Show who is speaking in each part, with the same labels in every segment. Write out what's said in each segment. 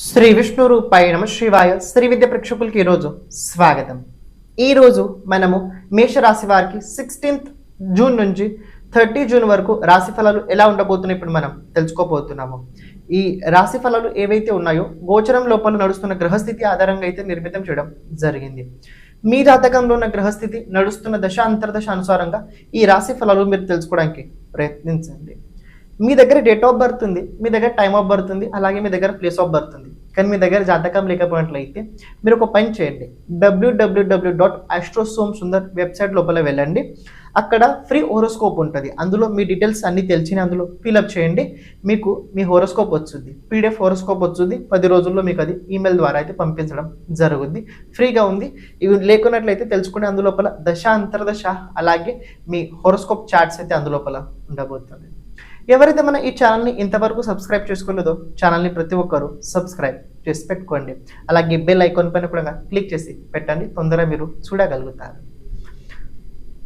Speaker 1: శ్రీ విష్ణు రూపాయ నమ శివాయ శ్రీ విద్య ప్రేక్షకులకి ఈరోజు స్వాగతం. ఈరోజు మనము మేషరాశి వారికి 16th జూన్ నుంచి 30 జూన్ వరకు రాశి ఫలాలు ఎలా ఉండబోతున్నాయి ఇప్పుడు మనం తెలుసుకోబోతున్నాము. ఈ రాశి ఫలాలు ఏవైతే ఉన్నాయో గోచరం లోపల నడుస్తున్న గ్రహస్థితి ఆధారంగా అయితే నిర్మితం చేయడం జరిగింది. మీ జాతకంలో ఉన్న గ్రహస్థితి నడుస్తున్న దశ అంతర్దశ అనుసారంగా ఈ రాశి ఫలాలు మీరు తెలుసుకోవడానికి ప్రయత్నించండి. మీ దగ్గర డేట్ ఆఫ్ బర్త్ ఉంది, మీ దగ్గర టైమ్ ఆఫ్ బర్త్ ఉంది, అలాగే మీ దగ్గర ప్లేస్ ఆఫ్ బర్త్ ఉంది. కానీ మీ దగ్గర జాతకం లేకపోయినట్లయితే మీరు ఒక పని చేయండి. www.astrosomsundar వెబ్సైట్ లోపల వెళ్ళండి. అక్కడ ఫ్రీ హోరోస్కోప్ ఉంటుంది. అందులో మీ డీటెయిల్స్ అన్ని తెలిసిన అందులో ఫిల్అప్ చేయండి. మీకు మీ హోరోస్కోప్ వస్తుంది, పీడిఎఫ్ హోరోస్కోప్ వస్తుంది. 10 రోజుల్లో మీకు అది ఈమెయిల్ ద్వారా అయితే పంపించడం జరుగుద్ది. ఫ్రీగా ఉంది. ఇవి లేకున్నట్లయితే తెలుసుకుని అందులోపల దశ అంతర్దశ అలాగే మీ హోరోస్కోప్ చార్ట్స్ అయితే అందులోపల ఉండబోతుంది. ఎవరైతే మన ఈ ఛానల్ని ఇంతవరకు సబ్స్క్రైబ్ చేసుకోలేదో ఛానల్ని ప్రతి ఒక్కరూ సబ్స్క్రైబ్ చేసి పెట్టుకోండి. అలాగే బెల్ ఐకాన్ పైన కూడా క్లిక్ చేసి పెట్టండి, తొందరగా మీరు చూడగలుగుతారు.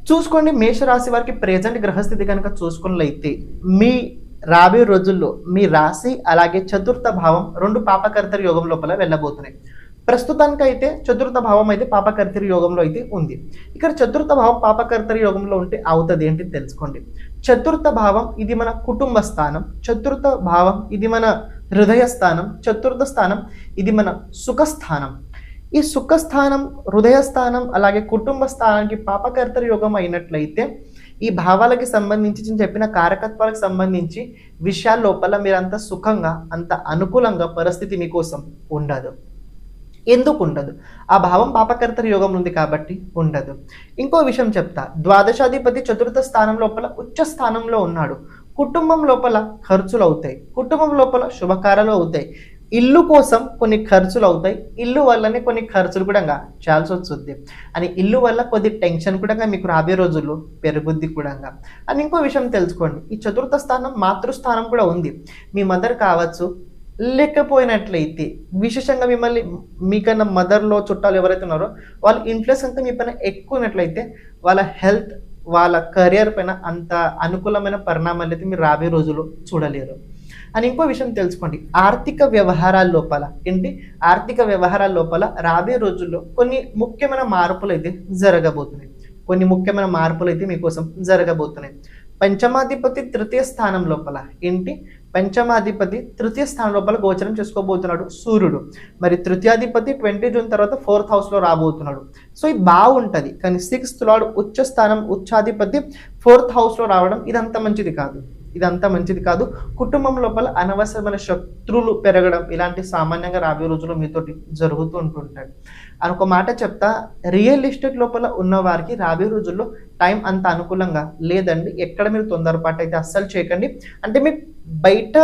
Speaker 1: చూసుకోండి, మేషరాశి వారికి ప్రెజెంట్ గ్రహస్థితి కనుక చూసుకున్నట్లయితే మీ రాబోయే రోజుల్లో మీ రాశి అలాగే చతుర్థ భావం 2 పాపకర్తరి యోగం లోపల వెళ్ళబోతున్నాయి. ప్రస్తుతానికి అయితే చతుర్థ భావం అయితే పాపకర్తరి యోగంలో అయితే ఉంది. ఇక్కడ చతుర్థ భావం పాపకర్తరి యోగంలో ఉంటే అవుతుంది ఏంటి తెలుసుకోండి. చతుర్థ భావం ఇది మన కుటుంబ స్థానం, చతుర్థ భావం ఇది మన హృదయ స్థానం, చతుర్థ స్థానం ఇది మన సుఖస్థానం. ఈ సుఖస్థానం, హృదయ స్థానం అలాగే కుటుంబ స్థానానికి పాపకర్తరి యోగం అయినట్లయితే ఈ భావాలకి సంబంధించి చెప్పిన కారకత్వాలకు సంబంధించి విషయాల లోపల మీరంత సుఖంగా అంత అనుకూలంగా పరిస్థితి మీకోసం ఉండదు. ఎందుకు ఉండదు? ఆ భావం పాపకర్తరి యోగం ఉంది కాబట్టి ఉండదు. ఇంకో విషయం చెప్తా. ద్వాదశాధిపతి చతుర్థ స్థానం లోపల ఉచ్చ స్థానంలో ఉన్నాడు. కుటుంబం లోపల ఖర్చులు అవుతాయి, కుటుంబం లోపల శుభకార్యాలు అవుతాయి, ఇల్లు కోసం కొన్ని ఖర్చులు అవుతాయి, ఇల్లు వల్లనే కొన్ని ఖర్చులు కూడా చేయాల్సి వస్తుంది. అని ఇల్లు వల్ల కొద్ది టెన్షన్ కూడా మీకు రాబోయే రోజుల్లో పెరుగుద్ది కూడా. అని ఇంకో విషయం తెలుసుకోండి, ఈ చతుర్థ స్థానం మాతృస్థానం కూడా ఉంది. మీ మదర్ కావచ్చు, లేకపోయినట్లయితే విశేషంగా మిమ్మల్ని మీకన్నా మదర్లో చుట్టాలు ఎవరైతే ఉన్నారో వాళ్ళ ఇన్ఫ్లుయెన్స్ అంతా మీ పైన ఎక్కువ ఉన్నట్లయితే వాళ్ళ హెల్త్, వాళ్ళ కెరియర్ పైన అంత అనుకూలమైన పరిణామాలు అయితే మీరు రాబోయే రోజుల్లో చూడలేరు. అని ఇంకో విషయం తెలుసుకోండి, ఆర్థిక వ్యవహారాల లోపల ఆర్థిక వ్యవహారాల లోపల రాబోయే రోజుల్లో కొన్ని ముఖ్యమైన మార్పులు అయితే జరగబోతున్నాయి. మీకోసం జరగబోతున్నాయి. పంచమాధిపతి తృతీయ స్థానం లోపల పంచమాధిపతి తృతీయ స్థానం లోపల గోచరం చేసుకోబోతున్నాడు సూర్యుడు. మరి తృతీయాధిపతి 20 జూన్ తర్వాత 4th హౌస్లో రాబోతున్నాడు. సో ఇది బాగుంటుంది. కానీ 6th లార్డ్ ఉచ్చ స్థానం, ఉచ్చాధిపతి 4th హౌస్లో రావడం ఇదంతా మంచిది కాదు. కుటుంబం లోపల అనవసరమైన శత్రువులు పెరగడం ఇలాంటి సామాన్యంగా రాబోయే రోజుల్లో మీతోటి జరుగుతూ ఉంటుంటాయి. అని ఒక మాట చెప్తా, రియల్ ఎస్టేట్ లోపల ఉన్న వారికి రాబోయే రోజుల్లో టైం అంత అనుకూలంగా లేదండి. ఎక్కడ మీరు తొందరపాటు అయితే అస్సలు చేయకండి. అంటే మీకు బయట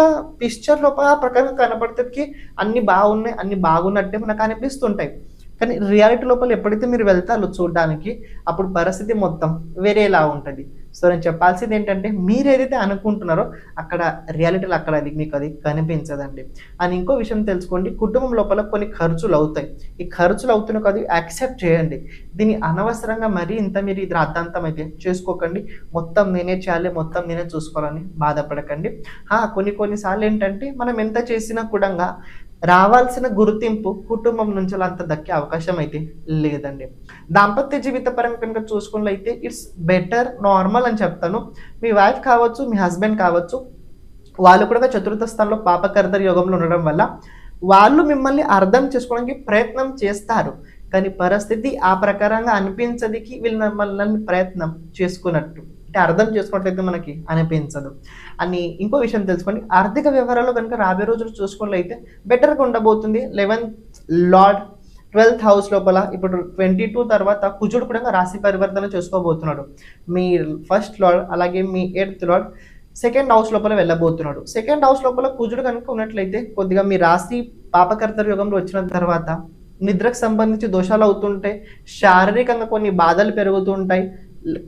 Speaker 1: పిక్చర్ లోపల ప్రకారం కనపడితే అన్ని బాగున్నాయి, అన్ని బాగున్నట్టే మనకు అనిపిస్తుంటాయి. కానీ రియాలిటీ లోపల ఎప్పుడైతే మీరు వెళ్తారో చూడడానికి అప్పుడు పరిస్థితి మొత్తం వేరేలా ఉంటుంది. సో నేను చెప్పాల్సింది ఏంటంటే మీరు ఏదైతే అనుకుంటున్నారో అక్కడ రియాలిటీలో అక్కడ మీకు అది కనిపించదండి. అని ఇంకో విషయం తెలుసుకోండి, కుటుంబం లోపల కొన్ని ఖర్చులు అవుతాయి. ఈ ఖర్చులు అవుతున్న కాదు యాక్సెప్ట్ చేయండి. దీన్ని అనవసరంగా మరీ ఇంత మీరు ఇది రాద్ధాంతం అయితే చేసుకోకండి. మొత్తం నేనే చేయాలి, మొత్తం నేనే చూసుకోవాలని బాధపడకండి. కొన్నిసార్లు ఏంటంటే మనం ఎంత చేసినా కూడా రావాల్సిన గుర్తింపు కుటుంబం నుంచి అంత దక్కే అవకాశం అయితే లేదండి. దాంపత్య జీవిత పరంగా కనుక చూసుకున్నట్లయితే ఇట్స్ బెటర్, నార్మల్ అని చెప్తాను. మీ వైఫ్ కావచ్చు, మీ హస్బెండ్ కావచ్చు, వాళ్ళు కూడా చతుర్థ స్థానంలో పాపకర్తరి యోగంలో ఉండడం వల్ల వాళ్ళు మిమ్మల్ని అర్థం చేసుకోవడానికి ప్రయత్నం చేస్తారు. కానీ పరిస్థితి ఆ ప్రకారంగా అనిపించదికి వీళ్ళు మిమ్మల్ని ప్రయత్నం చేసుకున్నట్టు అర్థం చేసుకున్నట్లయితే మనకి అనిపించదు. అని ఇంకో విషయం తెలుసుకోండి, ఆర్థిక వ్యవహారాల్లో కనుక రాబోయే రోజులు చూసుకున్నట్లయితే బెటర్గా ఉండబోతుంది. 11th లార్డ్ 12th హౌస్ లోపల ఇప్పుడు 22 తర్వాత కుజుడు కూడా రాశి పరివర్తన చేసుకోబోతున్నాడు. మీ 1st లార్డ్ అలాగే మీ 8th లార్డ్ 2nd హౌస్ లోపల వెళ్ళబోతున్నాడు. 2nd హౌస్ లోపల కుజుడు కనుక ఉన్నట్లయితే కొద్దిగా మీ రాశి పాపకర్తరి యోగంలో వచ్చిన తర్వాత నిద్రకు సంబంధించి దోషాలు అవుతుంటాయి, శారీరకంగా కొన్ని బాధలు పెరుగుతుంటాయి,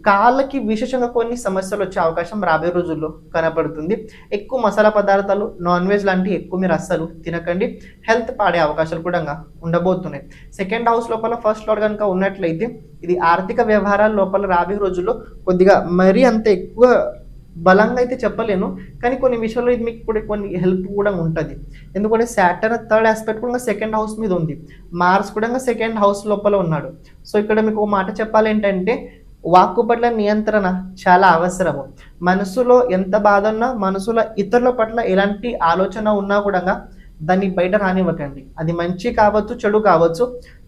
Speaker 1: కాళ్ళకి విశేషంగా కొన్ని సమస్యలు వచ్చే అవకాశం రాబోయే రోజుల్లో కనపడుతుంది. ఎక్కువ మసాలా పదార్థాలు, నాన్ వెజ్ లాంటివి ఎక్కువ మీరు అస్సలు తినకండి. హెల్త్ పాడే అవకాశాలు కూడా ఉండబోతున్నాయి. 2nd హౌస్ లోపల 1st లార్డ్ కనుక ఉన్నట్లయితే ఇది ఆర్థిక వ్యవహారాల లోపల రాబోయే రోజుల్లో కొద్దిగా మరీ అంత ఎక్కువ బలంగా అయితే చెప్పలేను, కానీ కొన్ని విషయాల్లో ఇది మీకు కూడా కొన్ని హెల్ప్ కూడా ఉంటుంది. ఎందుకంటే సాటర్న్ థర్డ్ ఆస్పెక్ట్ కూడా సెకండ్ హౌస్ మీద ఉంది, మార్స్ కూడా సెకండ్ హౌస్ లోపల ఉన్నాడు. సో ఇక్కడ మీకు ఒక మాట చెప్పాలి ఏంటంటే వాక్కు పట్ల నియంత్రణ చాలా అవసరము. మనసులో ఎంత బాధ ఉన్నా, మనసులో ఇతరుల పట్ల ఎలాంటి ఆలోచన ఉన్నా కూడా దాన్ని బయట రానివ్వకండి. అది మంచి కావచ్చు, చెడు కావచ్చు.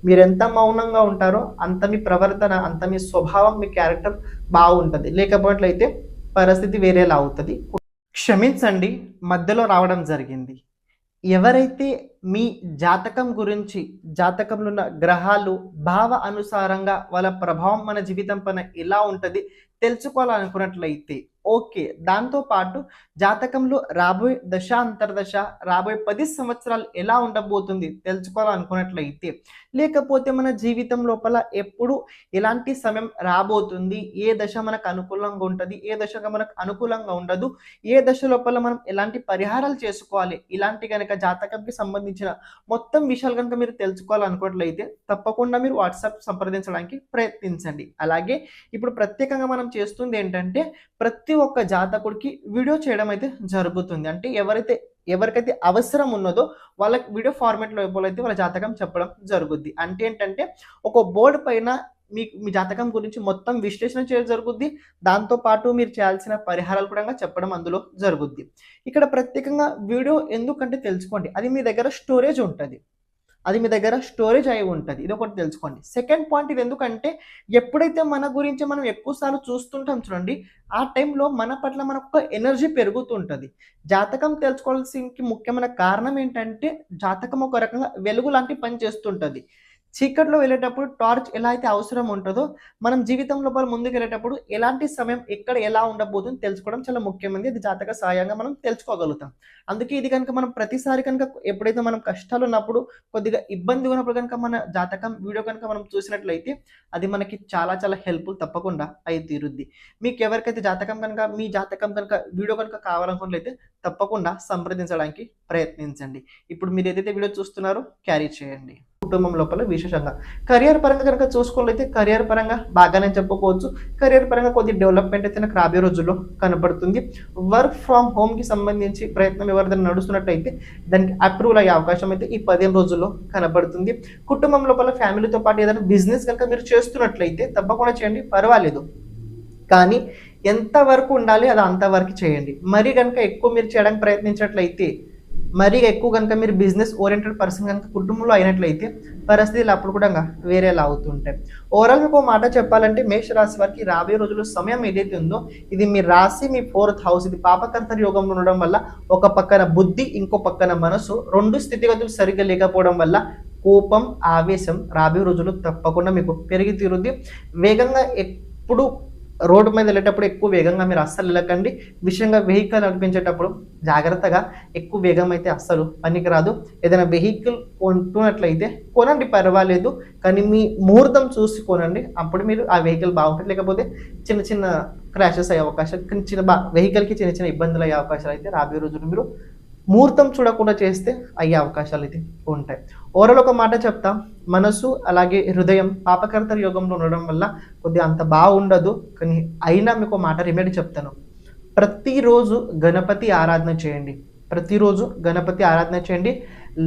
Speaker 1: మీరు ఎంత మౌనంగా ఉంటారో అంత మీ ప్రవర్తన, అంత మీ స్వభావం, మీ క్యారెక్టర్ బాగుంటుంది. లేకపోయినట్లయితే పరిస్థితి వేరేలా అవుతుంది. క్షమించండి, మధ్యలో రావడం జరిగింది. ఎవరైతే మీ జాతకం గురించి, జాతకంలో ఉన్న గ్రహాలు భావ అనుసారంగా వాళ్ళ ప్రభావం మన జీవితం పైన ఎలా ఉంటుంది తెలుసుకోవాలనుకున్నట్లయితే ఓకే, దాంతోపాటు జాతకంలో రాబోయే దశ అంతర్దశ, రాబోయే 10 సంవత్సరాలు ఎలా ఉండబోతుంది తెలుసుకోవాలనుకున్నట్లయితే, లేకపోతే మన జీవితం లోపల ఎప్పుడు ఎలాంటి సమయం రాబోతుంది, ఏ దశ మనకు అనుకూలంగా ఉంటుంది, ఏ దశగా మనకు అనుకూలంగా ఉండదు, ఏ దశ లోపల మనం ఎలాంటి పరిహారాలు చేసుకోవాలి, ఇలాంటి కనుక జాతకంకి సంబంధించిన మొత్తం విషయాలు కనుక మీరు తెలుసుకోవాలనుకున్నట్లయితే తప్పకుండా మీరు వాట్సాప్ సంప్రదించడానికి ప్రయత్నించండి. అలాగే ఇప్పుడు ప్రత్యేకంగా మనం చేస్తుంది ఏంటంటే ప్రతి ఒక్క జాతకుడికి వీడియో చేయడం అయితే జరుగుతుంది. అంటే ఎవరికైతే అవసరం ఉన్నదో వాళ్ళకి వీడియో ఫార్మాట్ లోపల అయితే వాళ్ళ జాతకం చెప్పడం జరుగుద్ది. అంటే ఏంటంటే ఒక బోర్డు పైన మీ జాతకం గురించి మొత్తం విశ్లేషణ చేయడం జరుగుద్ది. దాంతోపాటు మీరు చేయాల్సిన పరిహారాలు కూడా చెప్పడం అందులో జరుగుద్ది. ఇక్కడ ప్రత్యేకంగా వీడియో ఎందుకంటే తెలుసుకోండి, అది మీ దగ్గర స్టోరేజ్ ఉంటుంది, అది మీ దగ్గర స్టోరేజ్ అయి ఉంటుంది. ఇది ఒకటి తెలుసుకోండి. సెకండ్ పాయింట్, ఇది ఎందుకంటే ఎప్పుడైతే మన గురించి మనం ఎక్కువసార్లు చూస్తుంటాం చూడండి, ఆ టైంలో మన పట్ల మనకు ఎనర్జీ పెరుగుతుంటుంది. జాతకం తెలుసుకోవాల్సిన ముఖ్యమైన కారణం ఏంటంటే జాతకం ఒక రకంగా వెలుగు లాంటి పని చేస్తుంటుంది. చీకట్లో వెళ్ళేటప్పుడు టార్చ్ ఎలా అయితే అవసరం ఉంటుందో మనం జీవితం లోపల ముందుకు వెళ్ళేటప్పుడు ఎలాంటి సమయం ఎక్కడ ఎలా ఉండబోతుందో తెలుసుకోవడం చాలా ముఖ్యమైనది. ఇది జాతక సహాయంగా మనం తెలుసుకోగలుగుతాం. అందుకే ఇది కనుక మనం ప్రతిసారి కనుక ఎప్పుడైతే మనం కష్టాలు ఉన్నప్పుడు, కొద్దిగా ఇబ్బంది ఉన్నప్పుడు కనుక మన జాతకం వీడియో కనుక మనం చూసినట్లయితే అది మనకి చాలా చాలా హెల్ప్ఫుల్ తప్పకుండా అయి తీరుద్ది. మీకు ఎవరికైతే జాతకం కనుక మీ జాతకం కనుక వీడియో కనుక కావాలనుకున్నట్లయితే తప్పకుండా సంప్రదించడానికి ప్రయత్నించండి. ఇప్పుడు మీరు ఏదైతే వీడియో చూస్తున్నారో క్యారీ చేయండి. కుటుంబం లోపల విశేషంగా కెరియర్ పరంగా కనుక చూసుకోవాలైతే కెరియర్ పరంగా బాగానే చెప్పుకోవచ్చు. కెరియర్ పరంగా కొద్ది డెవలప్మెంట్ అయితే నాకు రాబోయే రోజుల్లో కనబడుతుంది. వర్క్ ఫ్రమ్ హోమ్కి సంబంధించి ప్రయత్నం ఎవరిదైనా నడుస్తున్నట్టయితే దానికి అప్రూవల్ అయ్యే అవకాశం అయితే ఈ 15 రోజుల్లో కనబడుతుంది. కుటుంబం లోపల ఫ్యామిలీతో పాటు ఏదైనా బిజినెస్ కనుక మీరు చేస్తున్నట్లయితే తప్పకుండా చేయండి, పర్వాలేదు. కానీ ఎంతవరకు ఉండాలి అది అంతవరకు చేయండి. మరీ కనుక ఎక్కువ మీరు చేయడానికి ప్రయత్నించినట్లయితే, మరీ ఎక్కువ కనుక మీరు బిజినెస్ ఓరియంటెడ్ పర్సన్ కనుక కుటుంబంలో అయినట్లయితే పరిస్థితులు అప్పుడు కూడా వేరేలా అవుతుంటాయి. ఓవరాల్ మీకు మాట చెప్పాలంటే మేషరాశి వారికి రాబోయే రోజుల్లో సమయం ఏదైతే ఉందో ఇది మీ రాశి, మీ 4th హౌస్, ఇది పాపకర్త యోగంలో ఉండడం వల్ల ఒక పక్కన బుద్ధి, ఇంకో పక్కన మనసు, 2 స్థితిగతులు సరిగ్గా లేకపోవడం వల్ల కోపం, ఆవేశం రాబోయే రోజుల్లో తప్పకుండా మీకు పెరిగి తీరుద్ది. వేగంగా ఎప్పుడు రోడ్డు మీద వెళ్ళేటప్పుడు ఎక్కువ వేగంగా మీరు అస్సలు వెళ్ళకండి. విషయంగా వెహికల్ నడిపించేటప్పుడు జాగ్రత్తగా, ఎక్కువ వేగం అయితే అస్సలు పనికిరాదు. ఏదైనా వెహికల్ కొంటున్నట్లయితే కొనండి, పర్వాలేదు, కానీ మీ ముహూర్తం చూసి కొనండి. అప్పుడు మీరు ఆ వెహికల్ బాగుంటుంది. లేకపోతే చిన్న చిన్న క్రాషెస్ అయ్యే అవకాశాలు, వెహికల్కి చిన్న చిన్న ఇబ్బందులు అయ్యే అవకాశాలు అయితే రాబోయే రోజులు మీరు ముహూర్తం చూడకుండా చేస్తే అయ్యే అవకాశాలు అయితే ఉంటాయి. ఓవరాల్ ఒక మాట చెప్తాం, మనసు అలాగే హృదయం పాపకర్త యోగంలో ఉండడం వల్ల కొద్దిగా అంత బాగుండదు. కానీ అయినా మీకు మాట రెమెడీ చెప్తాను. ప్రతిరోజు గణపతి ఆరాధన చేయండి. ప్రతిరోజు గణపతి ఆరాధన చేయండి.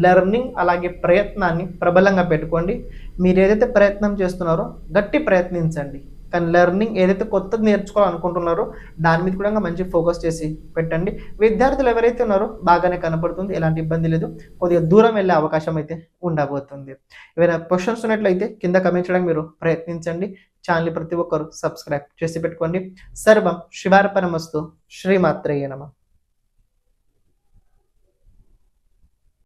Speaker 1: లెర్నింగ్ అలాగే ప్రయత్నాన్ని ప్రబలంగా పెట్టుకోండి. మీరు ఏదైతే ప్రయత్నం చేస్తున్నారో గట్టి ప్రయత్నించండి. కానీ లెర్నింగ్ ఏదైతే కొత్తది నేర్చుకోవాలనుకుంటున్నారో దాని మీద కూడా మంచి ఫోకస్ చేసి పెట్టండి. విద్యార్థులు ఎవరైతే ఉన్నారో బాగానే కనపడుతుంది, ఎలాంటి ఇబ్బంది లేదు. కొద్దిగా దూరం వెళ్ళే అవకాశం అయితే ఉండబోతుంది. ఏమైనా క్వశ్చన్స్ ఉన్నట్లయితే కింద కమెంట్ చేయడానికి మీరు ప్రయత్నించండి. ఛానల్ ప్రతి ఒక్కరు సబ్స్క్రైబ్ చేసి పెట్టుకోండి. సర్వం శివార్పణమస్తు. శ్రీమాత్రేయ నమః.